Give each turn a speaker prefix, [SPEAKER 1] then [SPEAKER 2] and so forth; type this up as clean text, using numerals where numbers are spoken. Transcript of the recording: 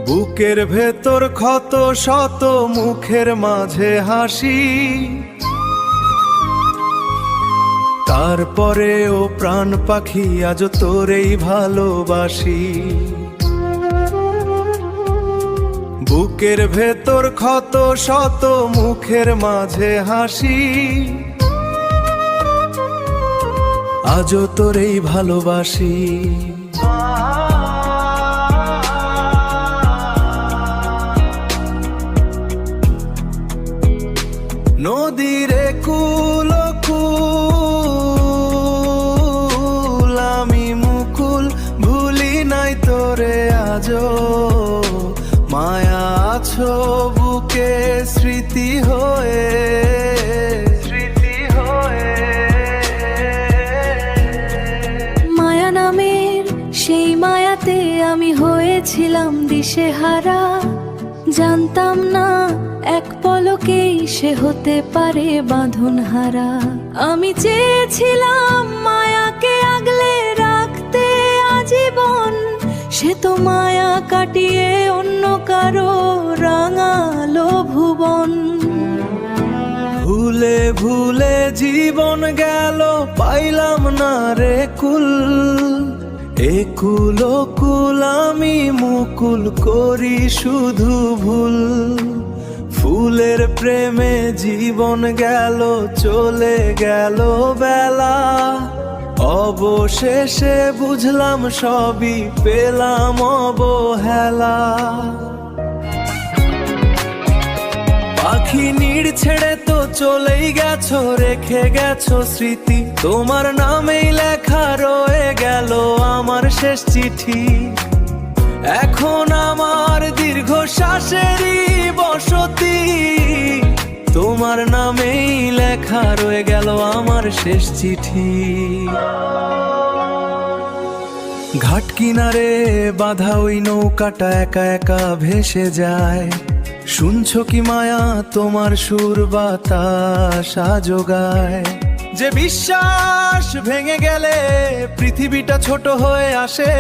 [SPEAKER 1] বুকের ভেতর ক্ষত শত, মুখের মাঝে হাসি, তারপরেও প্রাণ পাখি আজ তোরেই ভালোবাসি। বুকের ভেতর ক্ষত শত, মুখের মাঝে হাসি, আজও তোরেই ভালোবাসি। নদীর কুল কুল আমি মুকুল, ভুলি নাই তোরে আজও। মায়া আছো বুকে স্মৃতি হয়ে, স্মৃতি হয়ে।
[SPEAKER 2] মায়া নামের সেই মায়াতে আমি হয়েছিলাম দিশেহারা, জানতাম না এক পলকেই সে হতে পারে বাঁধনহারা। আমি চেয়েছিলাম মায়াকে আগলে রাখতে আজীবন, সে তো মায়া কাটিয়ে অন্য কারো রাঙালো ভুবন।
[SPEAKER 1] ভুলে ভুলে জীবন গেল, পাইলাম না রে কুল। একুল কুল আমি মুকুল, করি শুধু ভুল। ফুলের প্রেমে জীবন গেল, চলে গেল বেলা। অবশেষে বুঝলাম সবই, পেলাম অবহেলা। পাখি নিড় ছেড়ে তো চলেই গেছো, রেখে গেছো স্মৃতি। তোমার নামেই লেখা রয়ে গেল আমার শেষ চিঠি। এখন আমার দীর্ঘ শ্বাসেরই বসতি, তোমার নামেই লেখা রয়ে গেল আমার শেষ চিঠি। ঘাট কিনারে বাঁধা ওই নৌকাটা একা একা ভেসে যায়। শুনছো কি মায়া তোমার সুর বাতাস যোগায়? যে বিশ্বাস ভেঙে গেলে পৃথিবীটা ছোট হয়ে আসে।